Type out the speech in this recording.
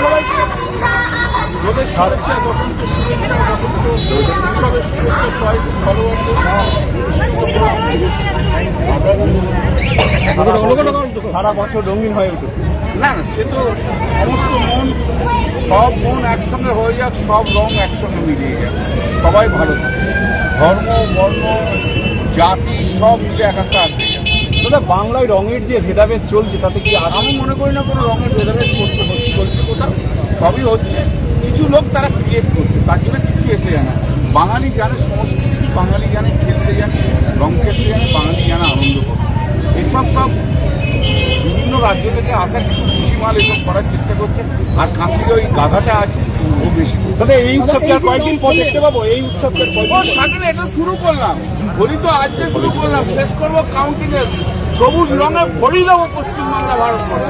সবাইকে রোদের শুভেচ্ছা, বসন্তের শুভেচ্ছা, বসন্ত উৎসবের শুভেচ্ছা, সবাই ভালো সারা বছর রঙিন হয়ে উঠুক। না না, সে তো সমস্ত মন, সব মন একসঙ্গে হয়ে যাক, সব রং একসঙ্গে মিলিয়ে যাক, সবাই ভালো থাকে, ধর্ম বর্ণ জাতি সব মিলে একাকার হয়ে যাক। দাদা, বাংলায় রঙের যে ভেদাভেদ চলছে তাতে কি আমি মনে করি না কোনো রঙের ভেদাভেদ চলছে কোথাও, সবই হচ্ছে। কিছু লোক তারা ক্রিয়েট করছে, তার জন্য কিছু এসে যায় না। বাঙালি জানে সংস্কৃতি, বাঙালি জানে খেলতে জানে, রং খেলতে জানে, বাঙালি জানে আনন্দ করতে। এসব সব বিভিন্ন রাজ্য থেকে আসা কিছু কৃষিমাল এসব করার চেষ্টা করছে। আর কাঁথির ওই গাধাটা আছে, ও বেশি দাদা, এই উৎসবটা কয়েকদিন পর দেখতে পাবো? এই উৎসবটা সাটেলে এটা শুরু করলাম, হোলি তো আজকে শুরু করলাম, শেষ করবো কাউন্টিং এর সবুজ রঙে ভরিয়ে দেবো পশ্চিমবাংলা, ভারতবর্ষ।